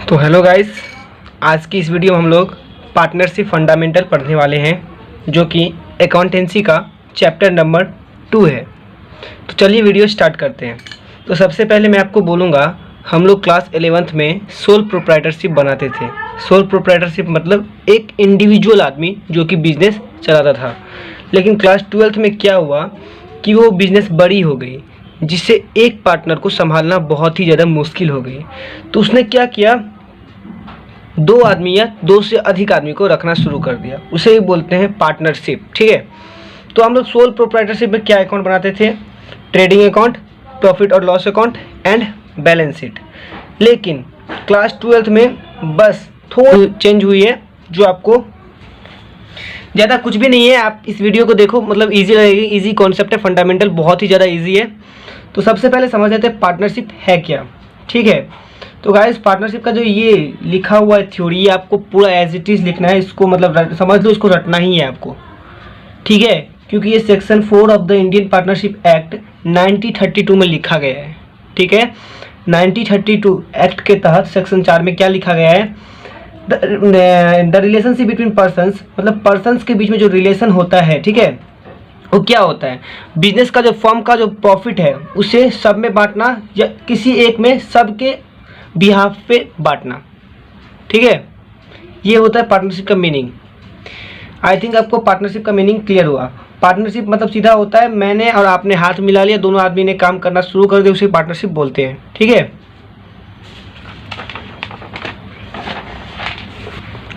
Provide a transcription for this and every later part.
तो hello guys, आज की इस वीडियो में हम लोग पार्टनरशिप फंडामेंटल पढ़ने वाले हैं जो कि अकाउंटेंसी का चैप्टर नंबर 2 है। तो चलिए वीडियो स्टार्ट करते हैं। तो सबसे पहले मैं आपको बोलूँगा, हम लोग क्लास 11th में सोल प्रोप्राइटरशिप बनाते थे। सोल प्रोप्राइटरशिप मतलब एक इंडिविजुअल आदमी जो कि बिजनेस चलाता था। लेकिन क्लास 12th में क्या हुआ कि वो बिजनेस बड़ी हो गई, जिससे एक पार्टनर को संभालना बहुत ही ज़्यादा मुश्किल हो गई। तो उसने क्या किया, 2 आदमी या 2 से अधिक आदमी को रखना शुरू कर दिया। उसे ही बोलते हैं पार्टनरशिप। ठीक है, तो हम लोग सोल प्रोप्राइटरशिप में क्या अकाउंट बनाते थे? ट्रेडिंग अकाउंट, प्रॉफिट और loss account and balance sheet. लेकिन क्लास 12th में बस थोड़ी चेंज हुई है, जो आपको ज़्यादा कुछ भी नहीं है। आप इस वीडियो को देखो, मतलब ईजी लगेगी। ईजी कॉन्सेप्ट है, फंडामेंटल बहुत ही ज़्यादा ईजी है। तो सबसे पहले समझ लेते हैं पार्टनरशिप है क्या। ठीक है, तो गाइस पार्टनरशिप का जो ये लिखा हुआ है थ्योरी, आपको पूरा एज इट इज़ लिखना है। इसको मतलब समझ लो, इसको रटना ही है आपको। ठीक है, क्योंकि ये section 4 of the Indian partnership act 1932 में लिखा गया है। ठीक है, 1932 एक्ट के तहत सेक्शन 4 में क्या लिखा गया है? द रिलेशनशिप बिटवीन पर्सन्स, मतलब पर्सन्स के बीच में जो रिलेशन होता है, ठीक है, वो क्या होता है? बिजनेस का जो फर्म का जो प्रॉफिट है उसे सब में बांटना या किसी एक में सबके बिहाफ पे बांटना। ठीक है, ये होता है पार्टनरशिप का मीनिंग। आई थिंक आपको पार्टनरशिप का मीनिंग क्लियर हुआ। पार्टनरशिप मतलब सीधा होता है, मैंने और आपने हाथ मिला लिया, दोनों आदमी ने काम करना शुरू कर दिया, उसे पार्टनरशिप बोलते हैं। ठीक है,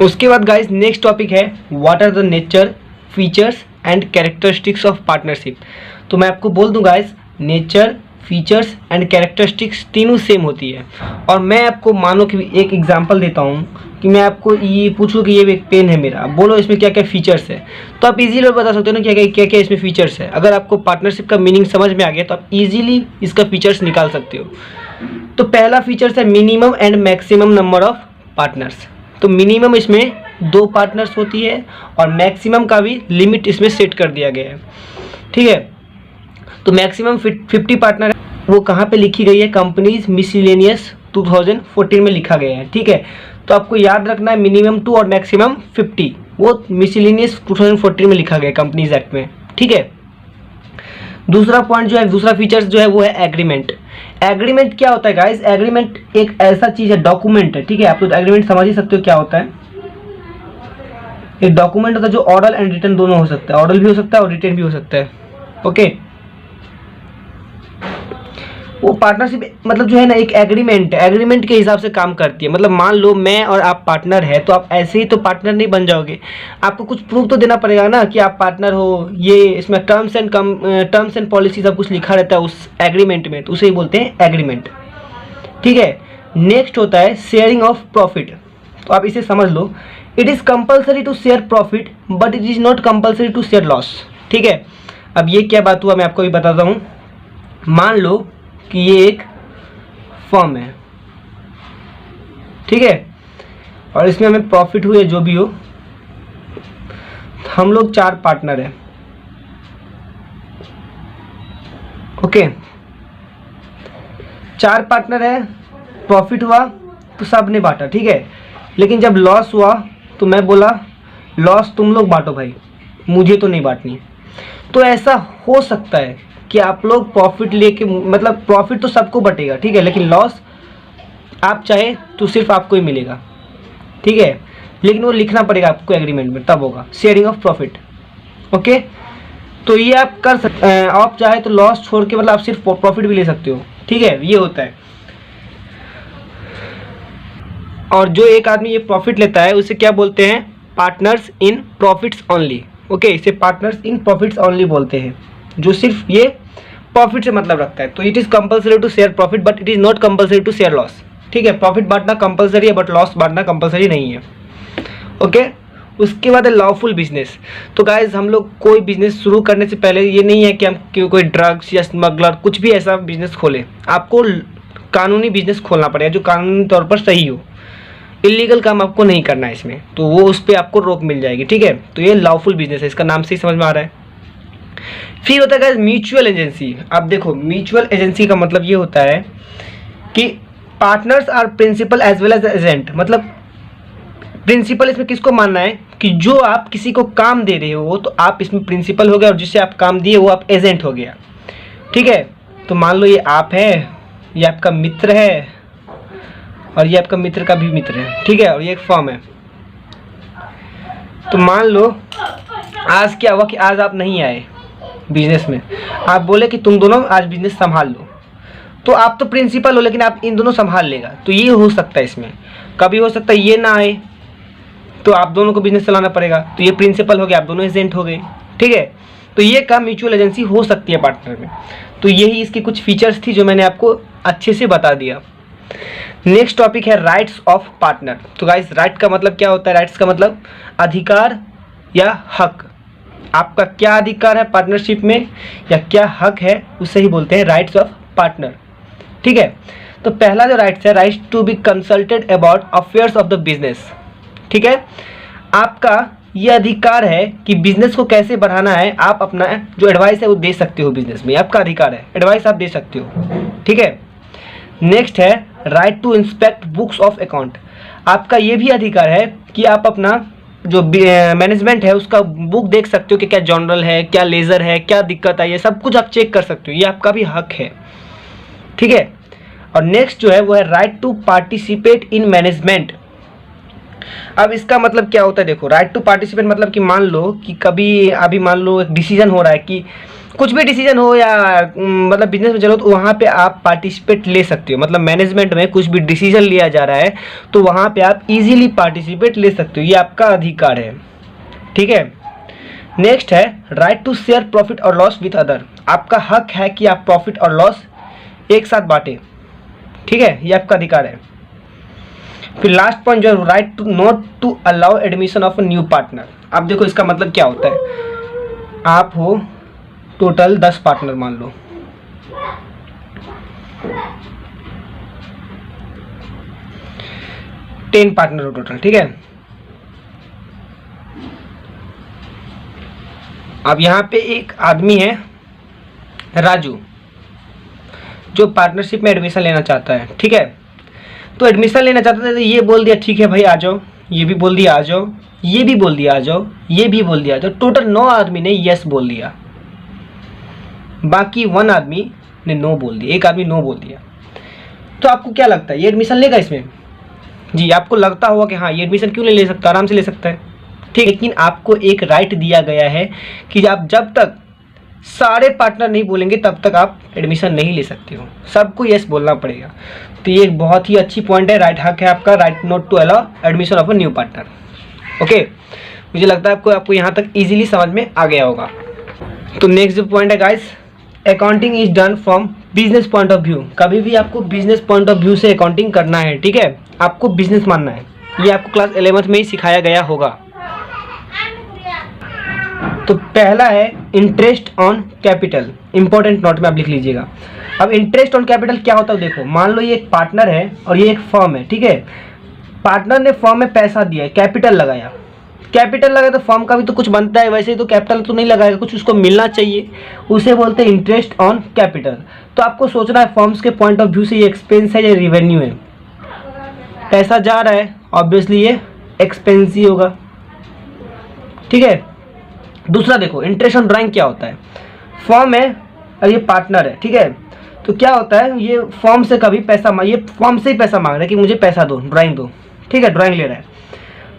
उसके बाद गाइस नेक्स्ट टॉपिक है what are the nature, features and characteristics of partnership. तो मैं आपको बोल दूं guys, nature, features and characteristics तीनों सेम होती है। और मैं आपको मानो कि एक एग्जांपल देता हूँ कि मैं आपको ये पूछूं कि ये एक पेन है मेरा, बोलो इसमें क्या क्या फीचर्स है, तो आप इजीली बता सकते हो ना क्या क्या इसमें फीचर्स है। अगर आपको पार्टनरशिप का मीनिंग समझ में आ गया तो आप इजीली इसका फीचर्स निकाल सकते हो। तो पहला फीचर्स है minimum and maximum number of partners. तो मिनिमम इसमें 2 पार्टनर्स होती है और मैक्सिमम का भी लिमिट इसमें सेट कर दिया गया है। ठीक है, तो मैक्सिमम 50 पार्टनर है, वो कहाँ पे लिखी गई है? कंपनीज मिसलेनियस 2014 में लिखा गया है। ठीक है, तो आपको याद रखना है मिनिमम 2 और मैक्सिमम 50, वो मिसलेनियस 2014 में लिखा गया है कंपनीज एक्ट में। ठीक है, दूसरा पॉइंट जो है, दूसरा फीचर्स जो है वो है एग्रीमेंट। एग्रीमेंट क्या होता है गाइस? एग्रीमेंट एक ऐसा चीज है, डॉक्यूमेंट है। ठीक है, आप तो एग्रीमेंट समझ ही सकते हो क्या होता है। एक डॉक्यूमेंट होता है जो ऑरल एंड रिटन दोनों हो सकता है, ऑरल भी हो सकता है और रिटन भी हो सकता है। ओके, वो पार्टनरशिप मतलब जो है ना, एक एग्रीमेंट है, एग्रीमेंट के हिसाब से काम करती है। मतलब मान लो मैं और आप पार्टनर है, तो आप ऐसे ही तो पार्टनर नहीं बन जाओगे, आपको कुछ प्रूफ तो देना पड़ेगा ना कि आप पार्टनर हो। ये इसमें टर्म्स एंड पॉलिसी सब कुछ लिखा रहता है उस एग्रीमेंट में, तो उसे ही बोलते हैं एग्रीमेंट। ठीक है, नेक्स्ट होता है शेयरिंग ऑफ प्रॉफिट। तो आप इसे समझ लो, it is compulsory to share profit but it is not compulsory to share loss. ठीक है, अब ये क्या बात हुआ मैं आपको भी बताता हूँ। मान लो कि ये एक फर्म है, ठीक है, और इसमें हमें प्रॉफिट हुए जो भी हो, हम लोग 4 पार्टनर हैं। ओके, 4 पार्टनर है, प्रॉफिट हुआ तो सब ने बांटा। ठीक है, लेकिन जब लॉस हुआ तो मैं बोला लॉस तुम लोग बांटो भाई, मुझे तो नहीं बांटनी। तो ऐसा हो सकता है कि आप लोग प्रॉफिट लेके, मतलब प्रॉफिट तो सबको बटेगा, ठीक है, लेकिन लॉस आप चाहे तो सिर्फ आपको ही मिलेगा। ठीक है, लेकिन वो लिखना पड़ेगा आपको एग्रीमेंट में, तब होगा शेयरिंग ऑफ प्रॉफिट। ओके, तो ये आप कर सकते हैं। आप चाहे तो लॉस छोड़ के मतलब आप सिर्फ प्रॉफिट भी ले सकते हो। ठीक है, ये होता है। और जो एक आदमी ये प्रॉफिट लेता है उसे क्या बोलते हैं? Partners in profits only. Okay, इसे पार्टनर्स इन प्रॉफिट्स ओनली बोलते हैं, जो सिर्फ ये प्रॉफिट से मतलब रखता है। तो it is compulsory to share profit but it is not compulsory to share loss. ठीक है, प्रॉफिट बांटना कंपल्सरी है बट लॉस बांटना कंपल्सरी नहीं है। ओके, उसके बाद है लॉफुल बिजनेस। तो गाइज हम लोग कोई बिजनेस शुरू करने से पहले ये नहीं है कि हम कोई ड्रग्स या स्मगलर कुछ भी ऐसा बिजनेस खोलें। आपको कानूनी बिजनेस खोलना पड़ेगा जो कानूनी तौर पर सही हो। इलीगल काम आपको नहीं करना है इसमें, तो वो उस पर आपको रोक मिल जाएगी। ठीक है, तो ये लॉफुल बिजनेस है, इसका नाम से ही समझ में आ रहा है। फिर होता है गाइस म्यूचुअल एजेंसी। अब देखो म्यूचुअल एजेंसी का मतलब ये होता है कि partners are principal as well as agent, मतलब प्रिंसिपल इसमें किसको मानना है कि जो आप किसी को काम दे रहे हो तो आप इसमें प्रिंसिपल हो गया, और जिससे आप काम दिए वो आप एजेंट हो गया। ठीक है, तो मान लो ये आप है, ये आपका मित्र है, और ये आपका मित्र का भी मित्र है। ठीक है, और ये एक फर्म है। तो मान लो आज क्या हुआ कि आज आप नहीं आए बिजनेस में, आप बोले कि तुम दोनों आज बिजनेस संभाल लो, तो आप तो प्रिंसिपल हो लेकिन आप इन दोनों संभाल लेगा। तो ये हो सकता है, इसमें कभी हो सकता है ये ना आए तो आप दोनों को बिजनेस चलाना पड़ेगा, तो ये प्रिंसिपल हो गया, आप दोनों एजेंट हो गए। ठीक है, तो ये काम म्यूचुअल एजेंसी हो सकती है पार्टनर में। तो यही इसकी कुछ फीचर्स थी जो मैंने आपको अच्छे से बता दिया। नेक्स्ट टॉपिक है राइट्स ऑफ पार्टनर। तो गाइस, राइट का मतलब क्या होता है? राइट्स का मतलब अधिकार या हक। आपका क्या अधिकार है पार्टनरशिप में या क्या हक है, उसे ही बोलते हैं राइट्स ऑफ पार्टनर। ठीक है, तो पहला जो राइट्स है, rights to be consulted about affairs of the business. ठीक है, आपका ये अधिकार है कि बिजनेस को कैसे बढ़ाना है, आप अपना जो एडवाइस है वो दे सकते हो बिजनेस में, आपका अधिकार है, एडवाइस आप दे सकते हो। ठीक है, नेक्स्ट है right to inspect books of account. आपका ये भी अधिकार है कि आप अपना जो मैनेजमेंट है उसका बुक देख सकते हो कि क्या जर्नल है, क्या लेजर है, क्या दिक्कत है, ये सब कुछ आप चेक कर सकते हो, ये आपका भी हक है। ठीक है, और नेक्स्ट जो है वो है right to participate in management. अब इसका मतलब क्या होता है? देखो, राइट टू पार्टिसिपेट मतलब कि मान लो कि कभी अभी मान लो एक डिसीजन हो रहा है, कि कुछ भी डिसीजन हो या मतलब बिजनेस में चलो, तो वहाँ पे आप पार्टिसिपेट ले सकते हो। मतलब मैनेजमेंट में कुछ भी डिसीजन लिया जा रहा है तो वहाँ पे आप इजीली पार्टिसिपेट ले सकते हो, ये आपका अधिकार है। ठीक है, नेक्स्ट है राइट टू शेयर प्रॉफिट और लॉस विथ अदर। आपका हक है कि आप प्रॉफिट और लॉस एक साथ बांटे। ठीक है, ये आपका अधिकार है। फिर लास्ट पॉइंट जो है right to not to allow admission of a new partner. अब देखो इसका मतलब क्या होता है, आप हो टोटल 10 पार्टनर मान लो, टेन पार्टनर हो टोटल। ठीक है, अब यहाँ पे एक आदमी है राजू जो पार्टनरशिप में एडमिशन लेना चाहता है। ठीक है, तो एडमिशन लेना चाहता था, तो ये बोल दिया ठीक है भाई आ जाओ, ये भी बोल दिया आ जाओ, ये भी बोल दिया आ जाओ, ये भी बोल दिया आ जाओ। टोटल 9 आदमी ने यस बोल दिया, बाकी 1 आदमी ने नो बोल दिया, एक आदमी नो बोल दिया। तो आपको क्या लगता है ये एडमिशन लेगा इसमें? जी, आपको लगता होगा कि हाँ ये एडमिशन क्यों नहीं ले सकता, आराम से ले सकता है। ठीक, लेकिन आपको एक राइट दिया गया है कि आप जब तक सारे पार्टनर नहीं बोलेंगे तब तक आप एडमिशन नहीं ले सकते हो, सबको यस बोलना पड़ेगा। तो ये एक बहुत ही अच्छी पॉइंट है, राइट हक है आपका, right not to allow admission of a new partner. Okay, मुझे लगता है आपको यहाँ तक इजीली समझ में आ गया होगा। तो नेक्स्ट जो पॉइंट है guys, accounting is done from business point of view. कभी भी आपको बिजनेस पॉइंट ऑफ व्यू से अकाउंटिंग करना है। ठीक है, आपको बिजनेस मानना है, ये आपको क्लास 11th में ही सिखाया गया होगा। तो पहला है interest on capital, important note में आप लिख लीजिएगा। अब इंटरेस्ट ऑन कैपिटल क्या होता है? देखो, मान लो ये एक पार्टनर है और ये एक फर्म है। ठीक है, पार्टनर ने फर्म में पैसा दिया, कैपिटल लगाया, कैपिटल लगाया तो फर्म का भी तो कुछ बनता है, वैसे ही तो कैपिटल तो नहीं लगाएगा, कुछ उसको मिलना चाहिए, उसे बोलते हैं इंटरेस्ट ऑन कैपिटल। तो आपको सोचना है फर्म्स के पॉइंट ऑफ व्यू से ये एक्सपेंस है या रिवेन्यू है। पैसा जा रहा है, ऑब्वियसली ये एक्सपेंस ही होगा। ठीक है, दूसरा देखो इंटरेस्ट ऑन ड्राइंग क्या होता है, फर्म है और ये पार्टनर है। ठीक है, तो क्या होता है, ये फर्म से कभी पैसा ये फर्म से ही पैसा मांग रहा है कि मुझे पैसा दो, ड्राइंग दो। ठीक है, ड्राइंग ले रहा है,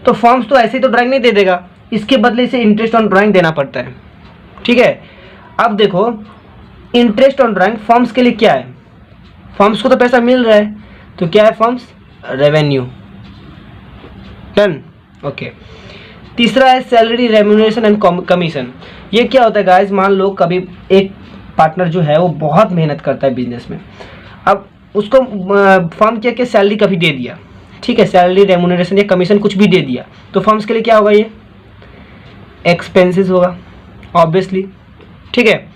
तो फर्म्स तो ऐसे ही तो ड्राइंग नहीं दे देगा, इसके बदले इसे इंटरेस्ट ऑन ड्राइंग देना पड़ता है। ठीक है, अब देखो इंटरेस्ट ऑन ड्राइंग फर्म्स के लिए क्या है, फर्म्स को तो पैसा मिल रहा है, तो क्या है फर्म्स? रेवेन्यू। डन। ओके, तीसरा है सैलरी, रेम्यूनरेशन एंड कमीशन। ये क्या होता है गाइस, मान लो कभी एक पार्टनर जो है वो बहुत मेहनत करता है बिजनेस में, अब उसको फर्म क्या सैलरी कभी दे दिया। ठीक है, सैलरी, रेम्यूनरेशन या कमीशन कुछ भी दे दिया, तो फर्म्स के लिए क्या होगा? ये एक्सपेंसेस होगा ऑब्वियसली। ठीक है,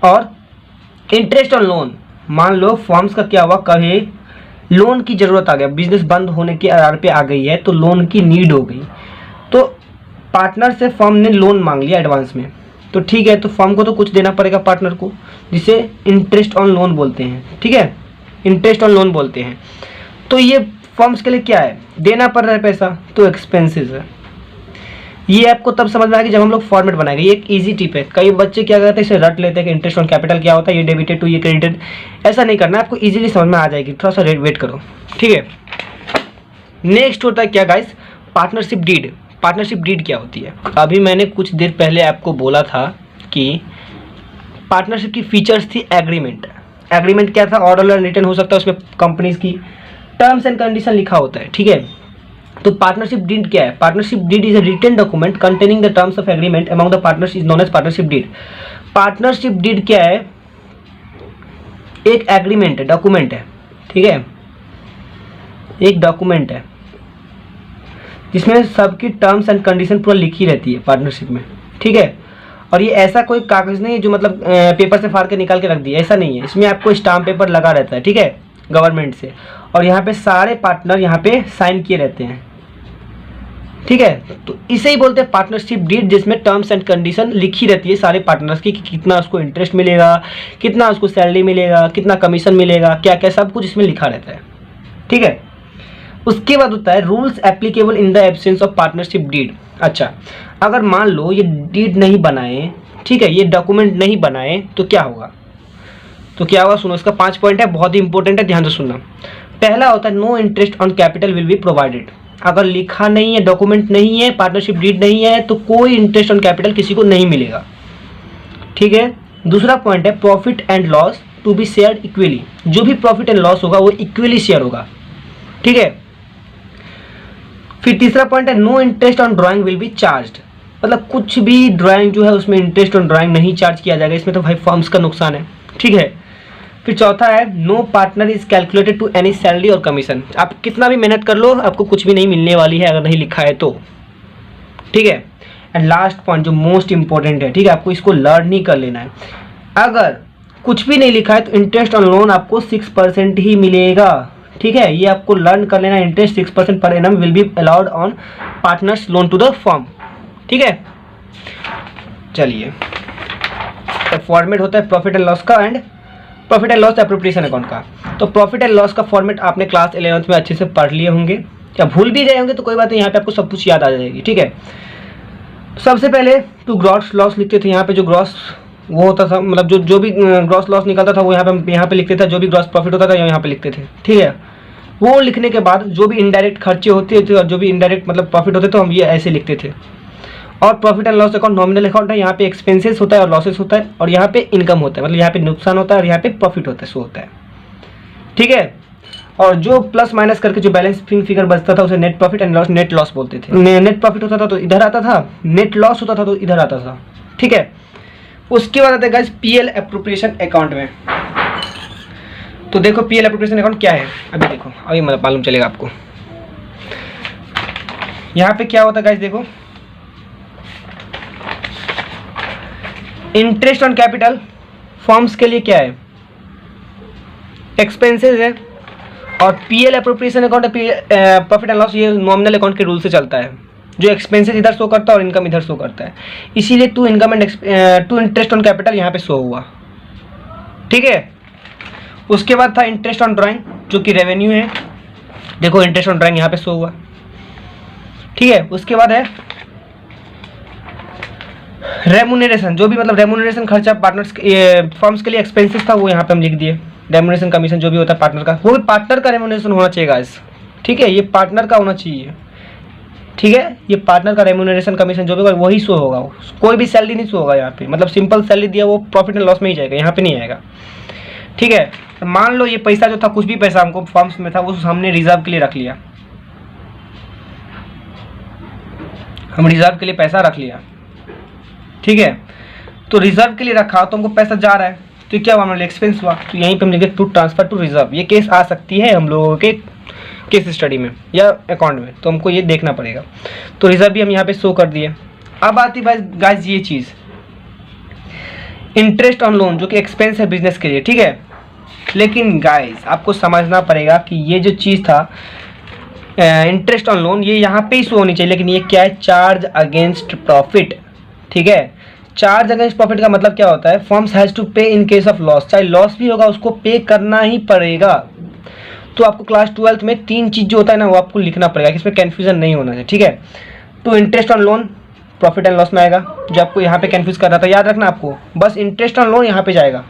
और इंटरेस्ट ऑन लोन, मान लो फर्म्स का क्या हुआ, कभी लोन की ज़रूरत आ गया, बिजनेस बंद होने के आधार पे आ गई है, तो लोन की नीड हो गई, तो पार्टनर से फर्म ने लोन मांग लिया एडवांस में, तो ठीक है, तो फर्म को तो कुछ देना पड़ेगा पार्टनर को, जिसे इंटरेस्ट ऑन लोन बोलते हैं। ठीक है, इंटरेस्ट ऑन लोन बोलते हैं। तो ये फर्म्स के लिए क्या है, देना पड़ रहा है पैसा, तो एक्सपेंसेस है। ये आपको तब समझ में आएगी जब हम लोग फॉर्मेट बनाएंगे। ये एक इजी टिप है। कई बच्चे क्या करते हैं, इसे रट लेते हैं कि इंटरेस्ट ऑन कैपिटल क्या होता है, ये डेबिटेड टू ये क्रेडिटेड। ऐसा नहीं करना है, आपको इजीली समझ में आ जाएगी, थोड़ा सा वेट करो, ठीक है। नेक्स्ट होता है क्या guys, partnership deed. Partnership deed क्या होती है? अभी मैंने कुछ देर पहले आपको बोला था कि पार्टनरशिप की फीचर्स थी एग्रीमेंट। एग्रीमेंट क्या था, ऑर्डर और रिटर्न हो सकता है, उसमें कंपनीज की टर्म्स एंड कंडीशन लिखा होता है, ठीक है। तो पार्टनरशिप डीड क्या है? Partnership deed is a written document containing the terms of agreement among the partners, is known as partnership deed. Partnership deed क्या है? एक एग्रीमेंट है, डॉक्यूमेंट है, ठीक है, एक डॉक्यूमेंट है जिसमें सबकी टर्म्स एंड कंडीशन पूरा लिखी रहती है पार्टनरशिप में, ठीक है। और ये ऐसा कोई कागज नहीं है जो मतलब पेपर से फाड़ के निकाल के रख दिया, ऐसा नहीं है। इसमें आपको स्टाम्प पेपर लगा रहता है, ठीक है, गवर्नमेंट से, और यहाँ पे सारे पार्टनर यहाँ पे साइन किए रहते हैं, ठीक है। तो इसे ही बोलते हैं पार्टनरशिप डीड, जिसमें टर्म्स एंड कंडीशन लिखी रहती है सारे पार्टनर्स की, कि कितना उसको इंटरेस्ट मिलेगा, कितना उसको सैलरी मिलेगा, कितना कमीशन मिलेगा, क्या क्या सब कुछ इसमें लिखा रहता है, ठीक है। उसके बाद होता है rules applicable in the absence of partnership deed. अच्छा, अगर मान लो ये डीड नहीं बनाए, ठीक है, ये डॉक्यूमेंट नहीं बनाए, तो क्या होगा? तो क्या होगा सुनो, इसका 5 पॉइंट है, बहुत ही इंपॉर्टेंट है, ध्यान से सुनना। पहला होता है no interest on capital will be provided. अगर लिखा नहीं है, डॉक्यूमेंट नहीं है, पार्टनरशिप डीड नहीं है, तो कोई इंटरेस्ट ऑन कैपिटल किसी को नहीं मिलेगा, ठीक है। दूसरा पॉइंट है profit and loss to be shared equally. जो भी प्रॉफिट एंड लॉस होगा वो इक्वली शेयर होगा, ठीक है। फिर तीसरा पॉइंट है no interest on drawing will be charged. मतलब कुछ भी ड्राइंग जो है उसमें इंटरेस्ट ऑन ड्राइंग नहीं चार्ज किया जाएगा। इसमें तो भाई फर्म्स का नुकसान है, ठीक है। फिर चौथा है no partner is calculated to any salary और कमीशन। आप कितना भी मेहनत कर लो, आपको कुछ भी नहीं मिलने वाली है अगर नहीं लिखा है तो, ठीक है। एंड लास्ट पॉइंट जो मोस्ट इंपॉर्टेंट है, ठीक है, आपको इसको लर्न ही कर लेना है। अगर कुछ भी नहीं लिखा है तो इंटरेस्ट ऑन लोन आपको 6% ही मिलेगा, ठीक है। ये आपको लर्न कर लेना, interest 6% per annum will be allowed on partners loan to the firm, ठीक है। चलिए, फॉर्मेट होता है प्रॉफिट एंड लॉस का and profit and loss appropriation account का। तो प्रॉफिट एंड लॉस का फॉर्मेट आपने क्लास 11th में अच्छे से पढ़ लिए होंगे, या भूल भी गए होंगे तो कोई बात नहीं, यहाँ पे आपको सब कुछ याद आ जाएगी, ठीक है। सबसे पहले तो ग्रॉस लॉस लिखते थे। यहाँ पे जो ग्रॉस वो होता था, मतलब जो भी ग्रॉस लॉस निकलता था वो यहाँ पे लिखते थे, जो भी ग्रॉस प्रॉफिट होता था यहाँ पे लिखते थे, ठीक है। वो लिखने के बाद जो भी इनडायरेक्ट खर्चे होते थे और जो भी इनडायरेक्ट मतलब प्रॉफिट होते थे हम ये ऐसे लिखते थे। और profit and loss account nominal account है, यहाँ पे एक्सपेंसेस होता है और लॉसेस होता है, और यहाँ पे इनकम होता है, मतलब यहाँ पे नुकसान होता है और यहाँ पे प्रॉफिट होता है, सो होता है, ठीक है। और जो प्लस माइनस करके जो बैलेंस फिगर बचता था उसे net profit and loss, net loss बोलते थे। नेट प्रॉफिट होता था तो इधर आता था, नेट लॉस होता था तो इधर आता था, ठीक है। उसके बाद आता है गाइस पीएल एप्रोप्रिएशन अकाउंट में। तो देखो पीएल एप्रोप्रिएशन अकाउंट क्या है, अभी देखो, अभी मतलब मालूम चलेगा आपको। यहाँ पे क्या होता है गाइस, देखो इंटरेस्ट ऑन कैपिटल फर्म्स के लिए क्या है, एक्सपेंसेस है, और PL appropriation account profit and loss, ये नॉमिनल अकाउंट के रूल से चलता है। जो एक्सपेंसेस इधर शो करता है और इनकम इधर शो करता है, इसीलिए to income and to interest on capital यहाँ पे शो हुआ, ठीक है। उसके बाद था इंटरेस्ट ऑन ड्राइंग जो कि रेवेन्यू है, देखो इंटरेस्ट ऑन ड्राइंग यहाँ पे शो हुआ, ठीक है। उसके बाद है रेमुनरेशन, जो भी मतलब रेमुनरेशन खर्चा पार्टनर्स फर्म्स के लिए एक्सपेंसेस था वो यहाँ पे हम लिख दिए। रेमुनरेशन कमीशन जो भी होता है पार्टनर का, वो भी पार्टनर का रेमुनरेशन होना चाहिए गाइस, ठीक है, ये पार्टनर का होना चाहिए, ठीक है। ये पार्टनर का रेमुनरेशन कमीशन जो भी होगा वही शो होगा, कोई भी सैलरी नहीं शो होगा यहाँ पे, मतलब सिंपल सैलरी दिया वो प्रॉफिट एंड लॉस में ही जाएगा, यहाँ पे नहीं आएगा, ठीक है। तो मान लो ये पैसा जो था, कुछ भी पैसा हमको फर्म्स में था वो हमने रिजर्व के लिए रख लिया, हम रिजर्व के लिए पैसा रख लिया, ठीक है। तो रिजर्व के लिए रखा तो हमको पैसा जा रहा है, तो क्या हुआ, हमारे एक्सपेंस हुआ, तो यहीं पे हम लिखे टू ट्रांसफर टू रिजर्व। ये केस आ सकती है हम लोगों के केस स्टडी में या अकाउंट में, तो हमको ये देखना पड़ेगा। तो रिजर्व भी हम यहाँ पे शो कर दिए। अब आती है गाइस ये चीज़ इंटरेस्ट ऑन लोन जो कि एक्सपेंस है बिजनेस के लिए, ठीक है। लेकिन गाइस आपको समझना पड़ेगा कि ये जो चीज़ था इंटरेस्ट ऑन लोन, ये यहाँ पे ही शो होनी चाहिए, लेकिन ये क्या है, चार्ज अगेंस्ट प्रॉफिट, ठीक है। चार्ज अगेंस्ट प्रॉफिट का मतलब क्या होता है, फर्म्स हैज टू पे इन केस ऑफ लॉस, चाहे लॉस भी होगा उसको पे करना ही पड़ेगा। तो आपको क्लास 12th में 3 चीज़ जो होता है ना वो आपको लिखना पड़ेगा, कि इसमें कन्फ्यूजन नहीं होना चाहिए, ठीक है। तो interest on loan profit and loss में आएगा, जो आपको यहाँ पे कन्फ्यूज कर रहा था, याद रखना आपको बस इंटरेस्ट ऑन लोन यहाँ पे जाएगा,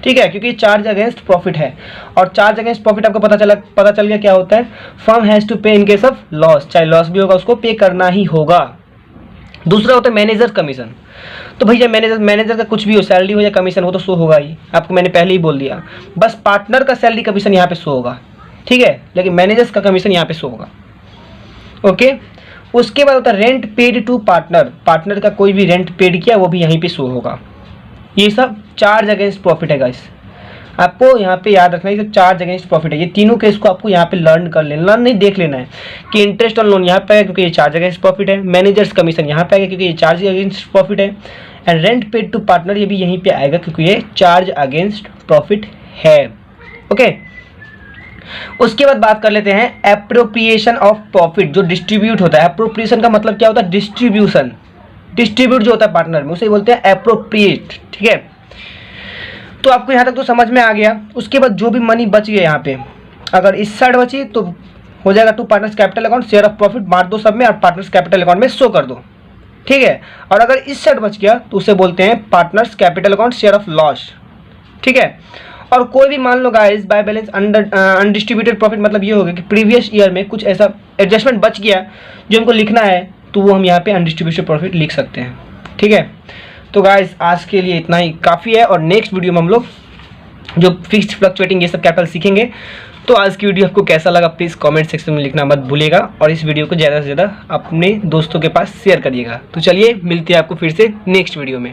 ठीक है, क्योंकि चार्ज अगेंस्ट प्रॉफिट है। और चार्ज अगेंस्ट प्रॉफिट आपको पता चल गया क्या होता है, फर्म हैज़ टू पे इन केस ऑफ लॉस, चाहे लॉस भी होगा उसको पे करना ही होगा। दूसरा होता है मैनेजर कमीशन। तो भैया मैनेजर का कुछ भी हो, सैलरी हो या कमीशन हो तो शो होगा ही, आपको मैंने पहले ही बोल दिया। बस पार्टनर का सैलरी कमीशन यहाँ पे शो होगा, ठीक है, लेकिन मैनेजर्स का कमीशन यहाँ पे शो होगा, ओके। उसके बाद होता है rent paid to partner, partner का कोई भी रेंट पेड किया वो भी यहीं पे शो होगा। ये सब चार्ज अगेंस्ट प्रॉफिट है गाइस, आपको यहाँ पे याद रखना है, ये सब चार्ज अगेंस्ट प्रॉफिट है। ये तीनों केस को आपको यहाँ पे लर्न कर लेना, लर्न नहीं देख लेना है कि इंटरेस्ट ऑन लोन यहाँ पे आएगा क्योंकि ये चार्ज अगेंस्ट प्रॉफिट है, मैनेजर्स कमीशन यहाँ पे आएगा क्योंकि ये चार्ज अगेंस्ट प्रॉफिट है, and rent paid to partner ये भी यहीं पे आएगा क्योंकि ये चार्ज अगेंस्ट प्रॉफिट है, ओके। उसके बाद बात कर लेते हैं एप्रोप्रिएशन ऑफ प्रॉफिट, जो डिस्ट्रीब्यूट होता है। एप्रोप्रिएशन का मतलब क्या होता है, डिस्ट्रीब्यूशन, डिस्ट्रीब्यूट जो होता है पार्टनर में उसे बोलते हैं एप्रोप्रिएट, ठीक है। तो आपको यहाँ तक तो समझ में आ गया। उसके बाद जो भी मनी बच गया यहाँ पे, अगर इस साइड बची तो हो जाएगा to partners capital account, share of profit बांट दो सब में और पार्टनर्स कैपिटल अकाउंट में शो कर दो, ठीक है। और अगर इस साइड बच गया तो उसे बोलते हैं partners capital account share of loss, ठीक है। और कोई भी मान लो guys by balance undistributed profit, मतलब ये होगा कि प्रीवियस ईयर में कुछ ऐसा एडजस्टमेंट बच गया जो हमको लिखना है, तो वो हम यहाँ पे अनडिस्ट्रीब्यूटेड प्रॉफिट लिख सकते हैं, ठीक है। तो गाइस आज के लिए इतना ही काफ़ी है, और नेक्स्ट वीडियो में हम लोग जो फिक्स्ड फ्लक्चुएटिंग ये सब कैपिटल सीखेंगे। तो आज की वीडियो आपको कैसा लगा प्लीज़ कमेंट सेक्शन में लिखना मत भूलिएगा, और इस वीडियो को ज़्यादा से ज़्यादा अपने दोस्तों के पास शेयर करिएगा। तो चलिए मिलते हैं आपको फिर से नेक्स्ट वीडियो में।